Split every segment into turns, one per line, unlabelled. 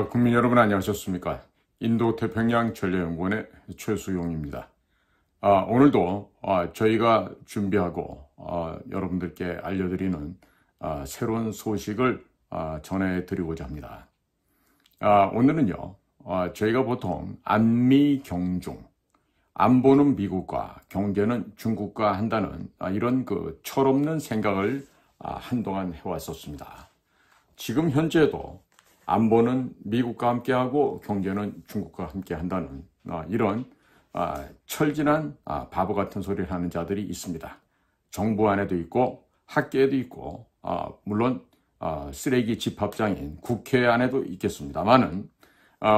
국민 여러분 안녕하셨습니까? 인도태평양 전략연구원의 최수용입니다. 오늘도 저희가 준비하고 여러분들께 알려드리는 새로운 소식을 전해드리고자 합니다. 오늘은요, 저희가 보통 안미경중, 안보는 미국과 경제는 중국과 한다는 이런 철없는 생각을 한동안 해왔었습니다. 지금 현재도 안보는 미국과 함께하고 경제는 중국과 함께한다는 이런 철진한 바보 같은 소리를 하는 자들이 있습니다. 정부 안에도 있고 학계에도 있고 물론 쓰레기 집합장인 국회 안에도 있겠습니다만은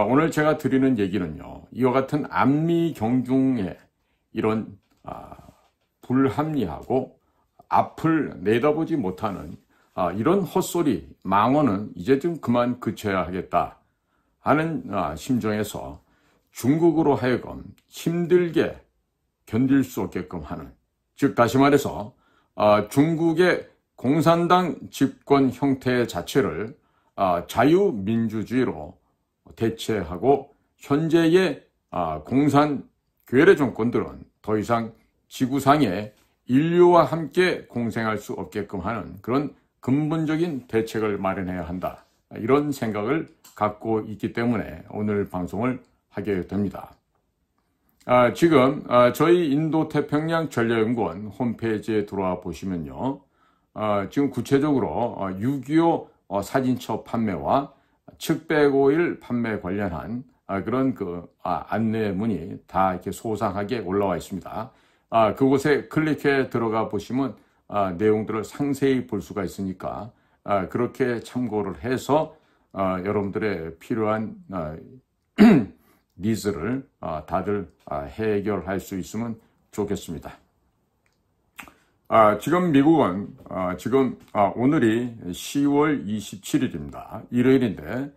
오늘 제가 드리는 얘기는요, 이와 같은 안미경중의 이런 불합리하고 앞을 내다보지 못하는 이런 헛소리, 망언은 이제 좀 그만 그쳐야 하겠다 하는 심정에서 중국으로 하여금 힘들게 견딜 수 없게끔 하는, 즉 다시 말해서 중국의 공산당 집권 형태 자체를 자유민주주의로 대체하고 현재의 공산 괴뢰 정권들은 더 이상 지구상에 인류와 함께 공생할 수 없게끔 하는 그런 근본적인 대책을 마련해야 한다. 이런 생각을 갖고 있기 때문에 오늘 방송을 하게 됩니다. 지금 저희 인도태평양 전략연구원 홈페이지에 들어와 보시면요. 지금 구체적으로 6.25 사진첩 판매와 측백오일 판매 관련한 그런 안내문이 다 이렇게 소상하게 올라와 있습니다. 그곳에 클릭해 들어가 보시면 내용들을 상세히 볼 수가 있으니까 그렇게 참고를 해서 여러분들의 필요한 니즈를 다들 해결할 수 있으면 좋겠습니다. 지금 미국은 오늘이 10월 27일입니다. 일요일인데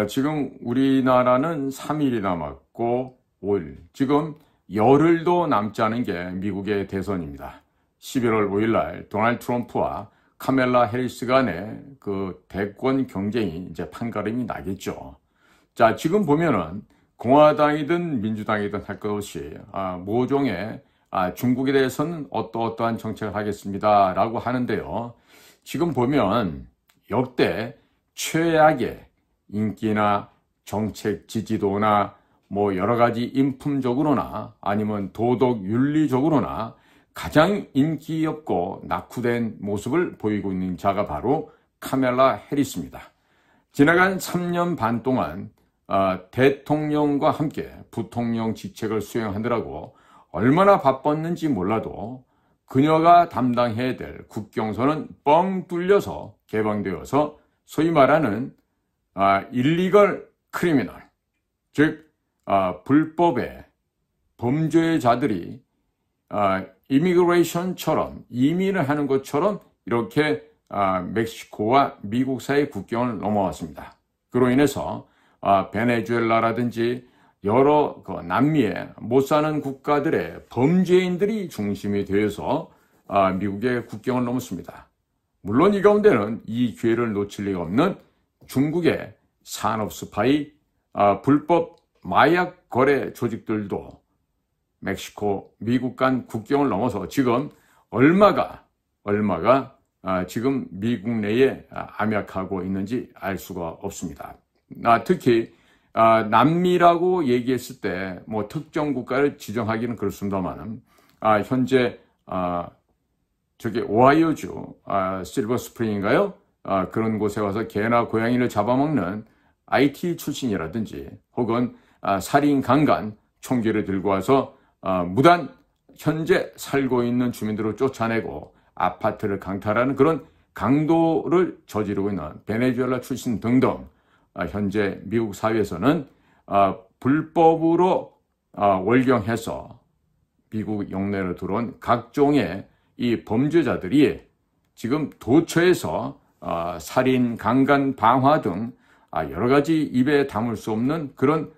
지금 우리나라는 3일이 남았고 5일, 지금 열흘도 남지 않은 게 미국의 대선입니다. 11월 5일 날 도널드 트럼프와 카멜라 해리스 간의 그 대권 경쟁이 이제 판가름이 나겠죠. 자, 지금 보면은 공화당이든 민주당이든 할 것 없이 모종의 중국에 대해서는 어떠한 정책을 하겠습니다 라고 하는데요. 지금 보면 역대 최악의 인기나 정책 지지도나 뭐 여러 가지 인품적으로나 아니면 도덕 윤리적으로나 가장 인기 없고 낙후된 모습을 보이고 있는 자가 바로 카멜라 해리스입니다. 지나간 3년 반 동안 대통령과 함께 부통령 직책을 수행하느라고 얼마나 바빴는지 몰라도 그녀가 담당해야 될 국경선은 뻥 뚫려서 개방되어서 소위 말하는 일리걸 크리미널, 즉 불법의 범죄자들이 이미그레이션처럼 이민을 하는 것처럼 이렇게 멕시코와 미국 사이 국경을 넘어왔습니다. 그로 인해서 베네수엘라라든지 여러 남미에 못 사는 국가들의 범죄인들이 중심이 되어서 미국의 국경을 넘었습니다. 물론 이 가운데는 이 기회를 놓칠 리가 없는 중국의 산업 스파이, 불법 마약 거래 조직들도 멕시코, 미국 간 국경을 넘어서 지금 얼마가 지금 미국 내에 암약하고 있는지 알 수가 없습니다. 특히 남미라고 얘기했을 때 뭐 특정 국가를 지정하기는 그렇습니다만 현재 저기 오하이오주 실버 스프링인가요? 그런 곳에 와서 개나 고양이를 잡아먹는 IT 출신이라든지 혹은 살인 강간 총기를 들고 와서 무단 현재 살고 있는 주민들을 쫓아내고 아파트를 강탈하는 그런 강도를 저지르고 있는 베네수엘라 출신 등등 현재 미국 사회에서는 불법으로 월경해서 미국 영내로 들어온 각종의 이 범죄자들이 지금 도처에서 살인, 강간, 방화 등 여러 가지 입에 담을 수 없는 그런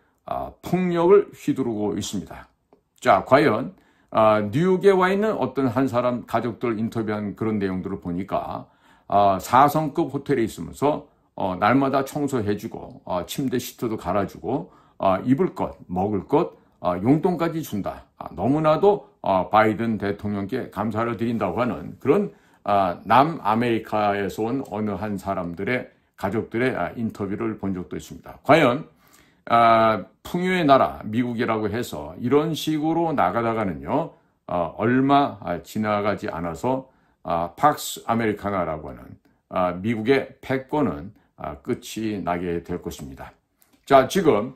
폭력을 휘두르고 있습니다. 자, 과연 뉴욕에 와 있는 어떤 한 사람 가족들 인터뷰한 그런 내용들을 보니까 4성급 호텔에 있으면서 날마다 청소해주고 침대 시트도 갈아주고 입을 것, 먹을 것, 용돈까지 준다. 너무나도 바이든 대통령께 감사를 드린다고 하는 그런 남아메리카에서 온 어느 한 사람들의 가족들의 인터뷰를 본 적도 있습니다. 과연 풍요의 나라 미국이라고 해서 이런 식으로 나가다가는요 얼마 지나가지 않아서 팍스 아메리카나라고 하는 미국의 패권은 끝이 나게 될 것입니다. 자, 지금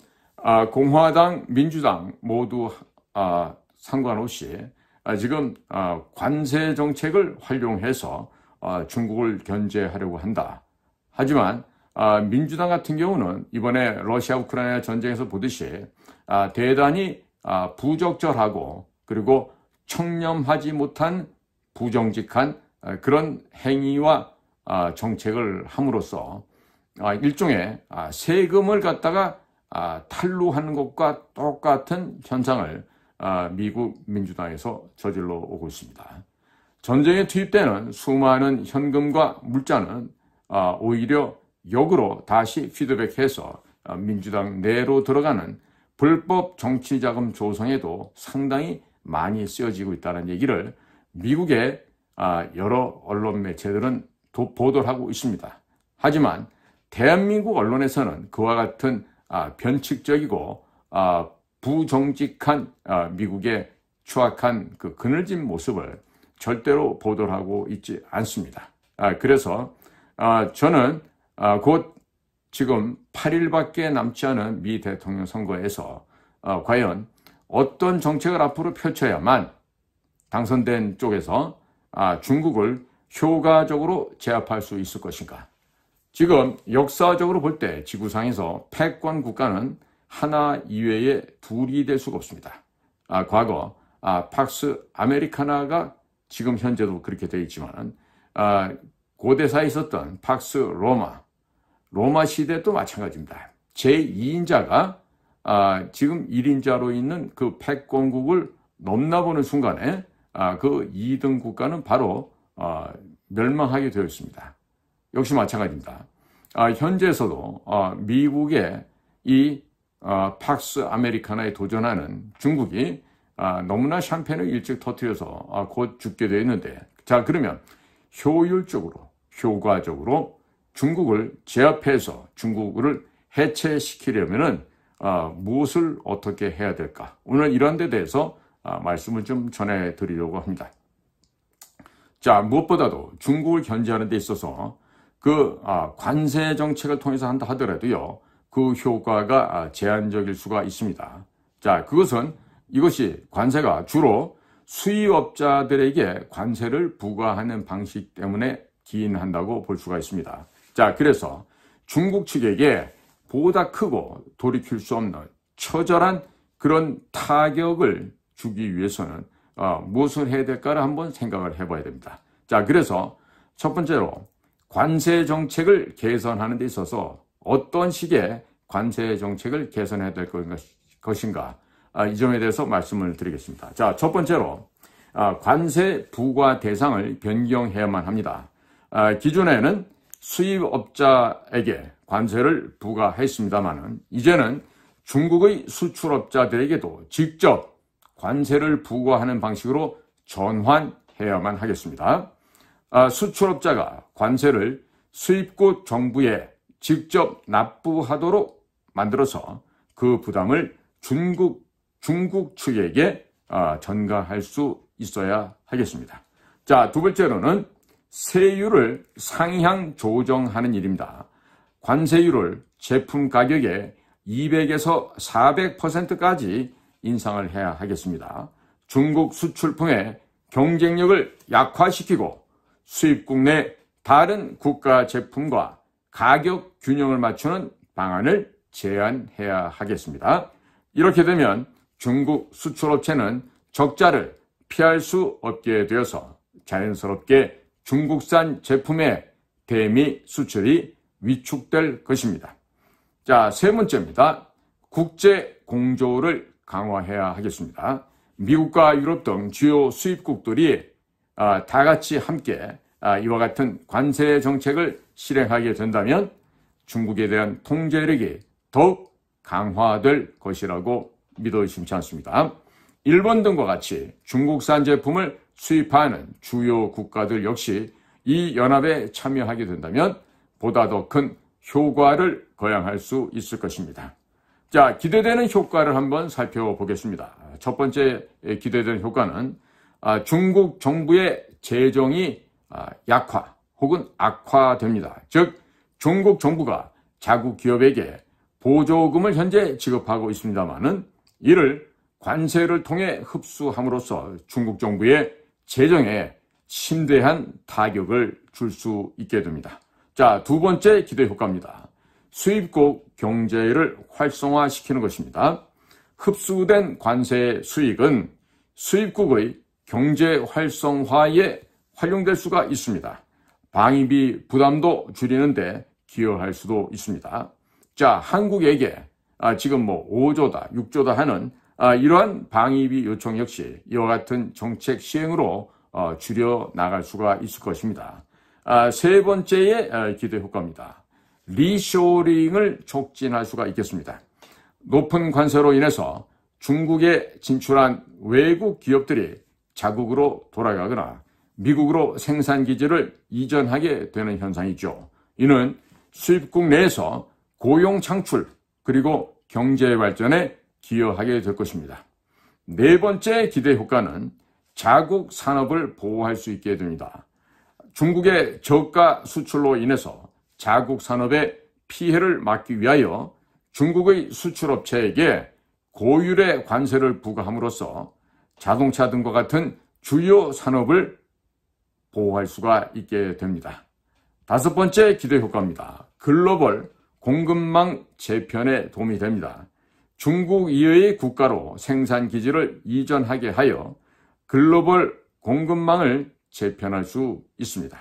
공화당, 민주당 모두 상관없이 지금 관세 정책을 활용해서 중국을 견제하려고 한다. 하지만 민주당 같은 경우는 이번에 러시아 우크라이나 전쟁에서 보듯이 대단히 부적절하고 그리고 청렴하지 못한 부정직한 그런 행위와 정책을 함으로써 일종의 세금을 갖다가 탈루하는 것과 똑같은 현상을 미국 민주당에서 저질러 오고 있습니다. 전쟁에 투입되는 수많은 현금과 물자는 오히려 역으로 다시 피드백해서 민주당 내로 들어가는 불법 정치자금 조성에도 상당히 많이 쓰여지고 있다는 얘기를 미국의 여러 언론 매체들은 보도를 하고 있습니다. 하지만 대한민국 언론에서는 그와 같은 변칙적이고 부정직한 미국의 추악한 그 그늘진 모습을 절대로 보도를 하고 있지 않습니다. 그래서 저는 곧 지금 8일밖에 남지 않은 미 대통령 선거에서 과연 어떤 정책을 앞으로 펼쳐야만 당선된 쪽에서 중국을 효과적으로 제압할 수 있을 것인가. 지금 역사적으로 볼 때 지구상에서 패권 국가는 하나 이외에 둘이 될 수가 없습니다. 과거 팍스 아메리카나가 지금 현재도 그렇게 되어 있지만 고대사에 있었던 팍스 로마 시대도 마찬가지입니다. 제2인자가 지금 1인자로 있는 그 패권국을 넘나보는 순간에 그 2등 국가는 바로 멸망하게 되어 있습니다. 역시 마찬가지입니다. 현재에서도 미국의 이 팍스 아메리카나에 도전하는 중국이 너무나 샴페인을 일찍 터뜨려서 곧 죽게 되어 있는데, 자, 그러면 효율적으로 효과적으로 중국을 제압해서 중국을 해체시키려면은 무엇을 어떻게 해야 될까? 오늘 이런 데 대해서 말씀을 좀 전해드리려고 합니다. 자, 무엇보다도 중국을 견제하는 데 있어서 그 관세 정책을 통해서 한다 하더라도요, 그 효과가 제한적일 수가 있습니다. 자, 이것이 관세가 주로 수입업자들에게 관세를 부과하는 방식 때문에 기인한다고 볼 수가 있습니다. 자, 그래서 중국 측에게 보다 크고 돌이킬 수 없는 처절한 그런 타격을 주기 위해서는 무엇을 해야 될까를 한번 생각을 해봐야 됩니다. 자, 그래서 첫 번째로 관세 정책을 개선하는 데 있어서 어떤 식의 관세 정책을 개선해야 될 것인가, 이 점에 대해서 말씀을 드리겠습니다. 자, 첫 번째로 관세 부과 대상을 변경해야만 합니다. 기존에는 수입업자에게 관세를 부과했습니다마는 이제는 중국의 수출업자들에게도 직접 관세를 부과하는 방식으로 전환해야만 하겠습니다. 수출업자가 관세를 수입국 정부에 직접 납부하도록 만들어서 그 부담을 중국 측에게 전가할 수 있어야 하겠습니다. 자, 두 번째로는 세율을 상향 조정하는 일입니다. 관세율을 제품 가격의 200에서 400%까지 인상을 해야 하겠습니다. 중국 수출품의 경쟁력을 약화시키고 수입국 내 다른 국가 제품과 가격 균형을 맞추는 방안을 제안해야 하겠습니다. 이렇게 되면 중국 수출업체는 적자를 피할 수 없게 되어서 자연스럽게 중국산 제품의 대미 수출이 위축될 것입니다. 자, 세 번째입니다. 국제 공조를 강화해야 하겠습니다. 미국과 유럽 등 주요 수입국들이 다 같이 함께 이와 같은 관세 정책을 실행하게 된다면 중국에 대한 통제력이 더욱 강화될 것이라고 믿어 의심치 않습니다. 일본 등과 같이 중국산 제품을 수입하는 주요 국가들 역시 이 연합에 참여하게 된다면 보다 더 큰 효과를 거양할 수 있을 것입니다. 자, 기대되는 효과를 한번 살펴보겠습니다. 첫 번째 기대되는 효과는 중국 정부의 재정이 약화 혹은 악화됩니다. 즉 중국 정부가 자국 기업에게 보조금을 현재 지급하고 있습니다만은 이를 관세를 통해 흡수함으로써 중국 정부의 재정에 심대한 타격을 줄 수 있게 됩니다. 자, 두 번째 기대 효과입니다. 수입국 경제를 활성화시키는 것입니다. 흡수된 관세 수익은 수입국의 경제 활성화에 활용될 수가 있습니다. 방위비 부담도 줄이는데 기여할 수도 있습니다. 자, 한국에게 지금 5조다, 6조다 하는 이러한 방위비 요청 역시 이와 같은 정책 시행으로 줄여 나갈 수가 있을 것입니다. 세 번째의 기대 효과입니다. 리쇼링을 촉진할 수가 있겠습니다. 높은 관세로 인해서 중국에 진출한 외국 기업들이 자국으로 돌아가거나 미국으로 생산기지를 이전하게 되는 현상이죠. 이는 수입국 내에서 고용 창출 그리고 경제 발전에 기여하게 될 것입니다. 네 번째 기대 효과는 자국 산업을 보호할 수 있게 됩니다. 중국의 저가 수출로 인해서 자국 산업의 피해를 막기 위하여 중국의 수출업체에게 고율의 관세를 부과함으로써 자동차 등과 같은 주요 산업을 보호할 수가 있게 됩니다. 다섯 번째 기대 효과입니다. 글로벌 공급망 재편에 도움이 됩니다. 중국 이외의 국가로 생산 기지를 이전하게 하여 글로벌 공급망을 재편할 수 있습니다.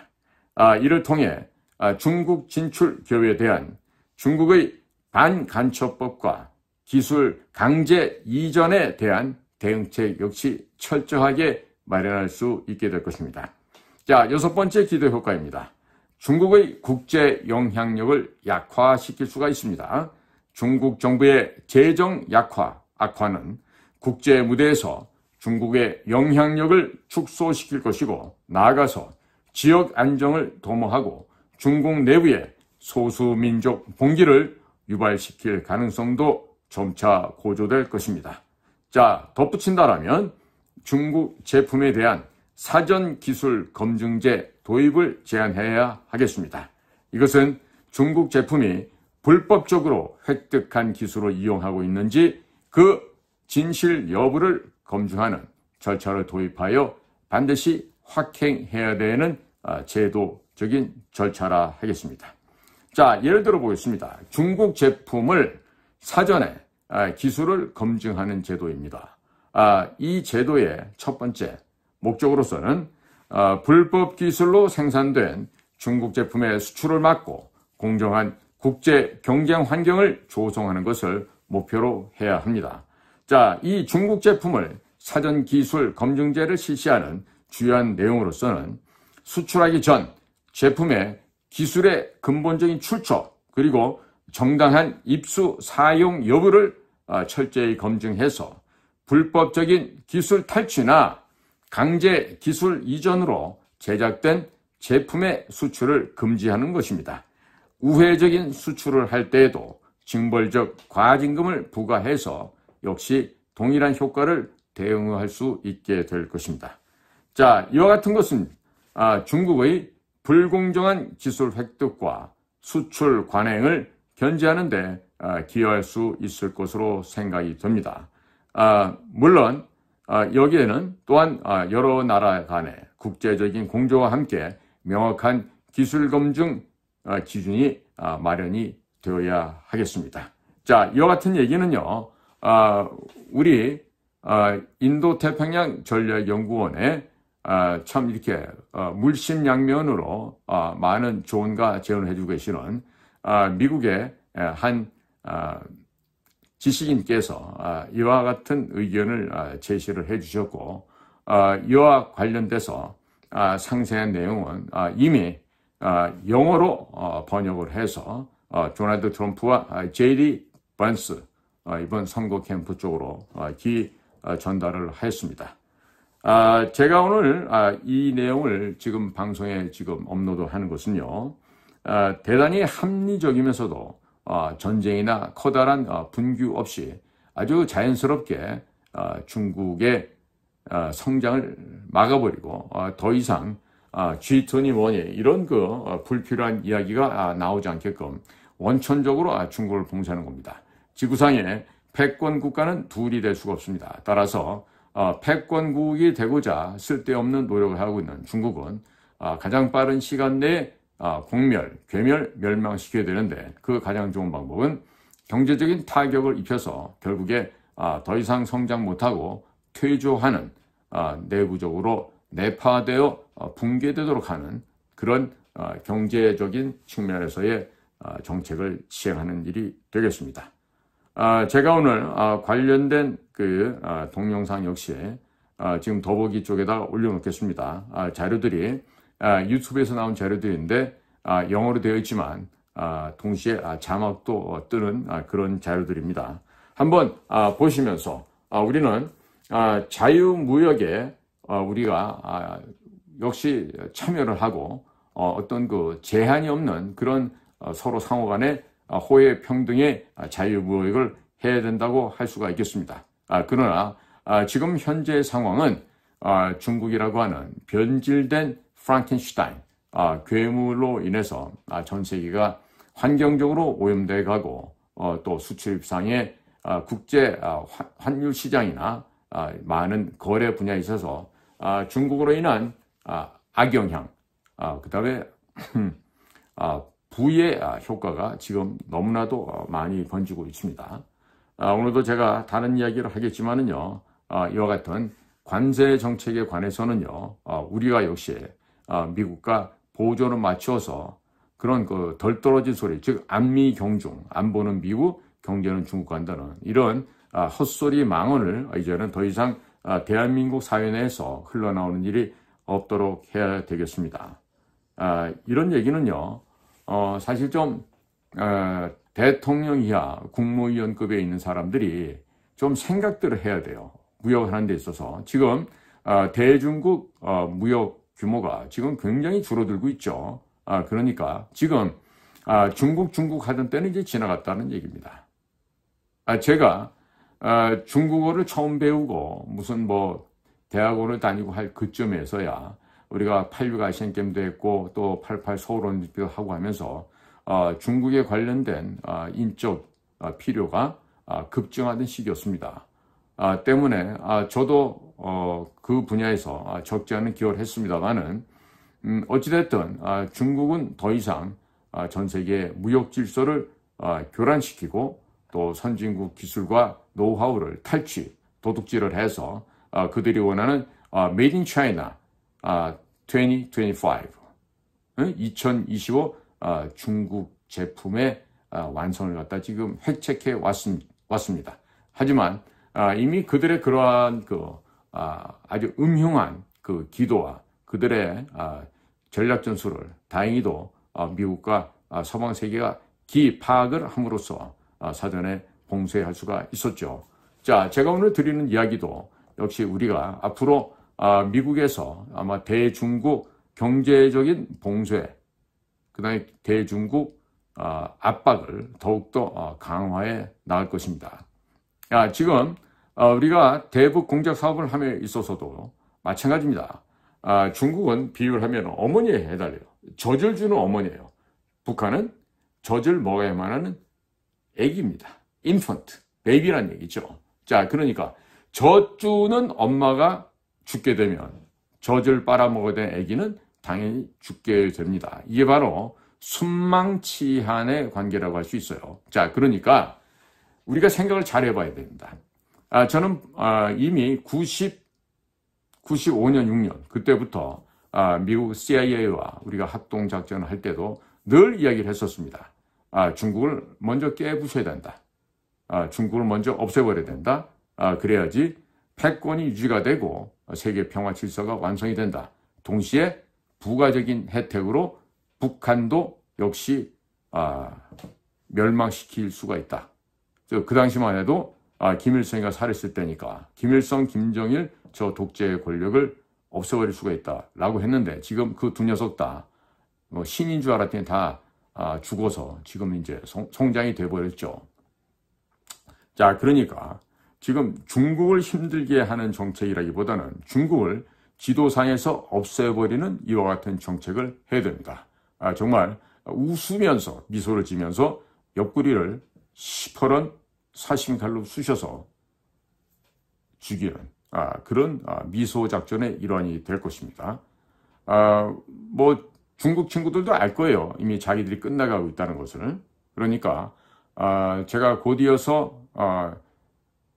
이를 통해 중국 진출 기업에 대한 중국의 반간첩법과 기술 강제 이전에 대한 대응책 역시 철저하게 마련할 수 있게 될 것입니다. 자, 여섯 번째 기대 효과입니다. 중국의 국제 영향력을 약화시킬 수가 있습니다. 중국 정부의 재정 악화는 국제 무대에서 중국의 영향력을 축소시킬 것이고 나아가서 지역 안정을 도모하고 중국 내부의 소수민족 봉기를 유발시킬 가능성도 점차 고조될 것입니다. 자, 덧붙인다라면 중국 제품에 대한 사전 기술 검증제 도입을 제한해야 하겠습니다. 이것은 중국 제품이 불법적으로 획득한 기술을 이용하고 있는지 그 진실 여부를 검증하는 절차를 도입하여 반드시 확행해야 되는 제도적인 절차라 하겠습니다. 자, 예를 들어 보겠습니다. 중국 제품을 사전에 기술을 검증하는 제도입니다. 이 제도의 첫 번째 목적으로서는 불법 기술로 생산된 중국 제품의 수출을 막고 공정한 국제 경쟁 환경을 조성하는 것을 목표로 해야 합니다. 자, 이 중국 제품을 사전 기술 검증제를 실시하는 주요한 내용으로서는 수출하기 전 제품의 기술의 근본적인 출처 그리고 정당한 입수 사용 여부를 철저히 검증해서 불법적인 기술 탈취나 강제 기술 이전으로 제작된 제품의 수출을 금지하는 것입니다. 우회적인 수출을 할 때에도 징벌적 과징금을 부과해서 역시 동일한 효과를 대응할 수 있게 될 것입니다. 자, 이와 같은 것은 중국의 불공정한 기술 획득과 수출 관행을 견제하는 데 기여할 수 있을 것으로 생각이 됩니다. 물론 여기에는 또한 여러 나라 간의 국제적인 공조와 함께 명확한 기술 검증 기준이 마련이 되어야 하겠습니다. 자, 이와 같은 얘기는요, 우리 인도태평양 전략연구원에 참 이렇게 물심양면으로 많은 조언과 제언을 해주고 계시는 미국의 한 지식인께서 이와 같은 의견을 제시를 해주셨고 이와 관련돼서 상세한 내용은 이미 영어로 번역을 해서 도널드 트럼프와 제이디 번스 이번 선거 캠프 쪽으로 전달을 하였습니다. 제가 오늘 이 내용을 지금 방송에 지금 업로드하는 것은요, 대단히 합리적이면서도 전쟁이나 커다란 분규 없이 아주 자연스럽게 중국의 성장을 막아버리고 더 이상 G21이 이런 불필요한 이야기가 나오지 않게끔 원천적으로 중국을 봉쇄하는 겁니다. 지구상에 패권 국가는 둘이 될 수가 없습니다. 따라서 패권국이 되고자 쓸데없는 노력을 하고 있는 중국은 가장 빠른 시간 내에 공멸, 괴멸, 멸망시켜야 되는데 그 가장 좋은 방법은 경제적인 타격을 입혀서 결국에 더 이상 성장 못하고 퇴조하는 내부적으로 내파되어 붕괴되도록 하는 그런 경제적인 측면에서의 정책을 시행하는 일이 되겠습니다. 제가 오늘 관련된 동영상 역시 지금 더보기 쪽에다 올려놓겠습니다. 자료들이 유튜브에서 나온 자료들인데 영어로 되어 있지만 동시에 자막도 뜨는 그런 자료들입니다. 한번 보시면서 우리는 자유무역에 우리가 역시 참여를 하고 어떤 제한이 없는 그런 서로 상호간의 호혜 평등의 자유무역을 해야 된다고 할 수가 있겠습니다. 그러나 지금 현재 상황은 중국이라고 하는 변질된 프랑켄슈타인 괴물로 인해서 전 세계가 환경적으로 오염돼 가고 또 수출입상의 국제 환율 시장이나 많은 거래 분야에 있어서 중국으로 인한 악영향, 그 다음에 부의 효과가 지금 너무나도 많이 번지고 있습니다. 오늘도 제가 다른 이야기를 하겠지만은요, 이와 같은 관세 정책에 관해서는요, 우리가 역시 미국과 보조를 맞추어서 그런 덜 떨어진 소리, 즉 안미 경중, 안보는 미국, 경제는 중국 간다는 이런 헛소리 망언을 이제는 더 이상 대한민국 사회 내에서 흘러나오는 일이 없도록 해야 되겠습니다. 이런 얘기는요, 사실 좀 대통령 이하 국무위원급에 있는 사람들이 좀 생각들을 해야 돼요. 무역을 하는 데 있어서 지금 대중국 무역 규모가 지금 굉장히 줄어들고 있죠. 그러니까 지금 중국 하던 때는 이제 지나갔다는 얘기입니다. 제가 중국어를 처음 배우고 무슨 대학원을 다니고 할 그쯤에서야 우리가 86 아시안게임도 했고 또 88 서울올림픽도 하고 하면서 중국에 관련된 인적 필요가 급증하던 시기였습니다. 때문에 저도 그 분야에서 적지 않은 기여를 했습니다만은 어찌됐든 중국은 더 이상 전 세계 무역 질서를 교란시키고 또 선진국 기술과 노하우를 탈취, 도둑질을 해서 그들이 원하는 Made in China 2025, 2025 중국 제품의 완성을 갖다 지금 획책해 왔습니다. 하지만 이미 그들의 그러한 아주 음흉한 기도와 그들의 전략 전술을 다행히도 미국과 서방 세계가 파악을 함으로써 사전에 봉쇄할 수가 있었죠. 자, 제가 오늘 드리는 이야기도 역시 우리가 앞으로 미국에서 아마 대중국 경제적인 봉쇄, 그 다음에 대중국 압박을 더욱더 강화해 나갈 것입니다. 지금 우리가 대북 공작 사업을 함에 있어서도 마찬가지입니다. 중국은 비유를 하면 어머니에 해달래요. 젖을 주는 어머니예요. 북한은 젖을 먹어야만 하는 애기입니다. 인펀트, 베이비란 얘기죠. 자, 그러니까 젖 주는 엄마가 죽게 되면 젖을 빨아먹어야 되는 애기는 당연히 죽게 됩니다. 이게 바로 순망치한의 관계라고 할 수 있어요. 자, 그러니까 우리가 생각을 잘 해봐야 됩니다. 저는 이미 95년, 6년 그때부터 미국 CIA와 우리가 합동작전을 할 때도 늘 이야기를 했었습니다. 중국을 먼저 깨부셔야 된다. 중국을 먼저 없애버려야 된다. 그래야지 패권이 유지가 되고 세계 평화 질서가 완성이 된다. 동시에 부가적인 혜택으로 북한도 역시 멸망시킬 수가 있다. 그 당시만 해도 김일성이가 살았을 때니까 김일성, 김정일 저 독재의 권력을 없애버릴 수가 있다라고 했는데 지금 그 두 녀석 다 뭐 신인 줄 알았더니 다 죽어서 지금 이제 송장이 돼버렸죠. 자, 그러니까 지금 중국을 힘들게 하는 정책이라기보다는 중국을 지도상에서 없애버리는 이와 같은 정책을 해야 됩니다. 정말 웃으면서 미소를 지면서 옆구리를 시퍼런 사심칼로 쑤셔서 죽이는 그런 미소 작전의 일환이 될 것입니다. 뭐 중국 친구들도 알 거예요. 이미 자기들이 끝나가고 있다는 것을. 그러니까 제가 곧이어서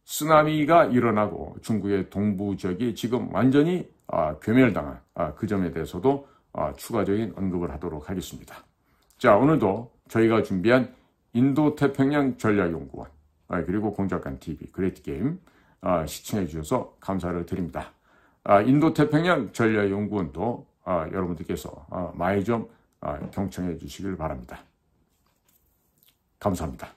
쓰나미가 일어나고 중국의 동부 지역이 지금 완전히 괴멸당한 그 점에 대해서도 추가적인 언급을 하도록 하겠습니다. 자, 오늘도 저희가 준비한 인도태평양 전략연구원 그리고 공작관TV 그레이트게임 시청해 주셔서 감사를 드립니다. 인도태평양 전략연구원도 여러분들께서 많이 좀 경청해 주시길 바랍니다. 감사합니다.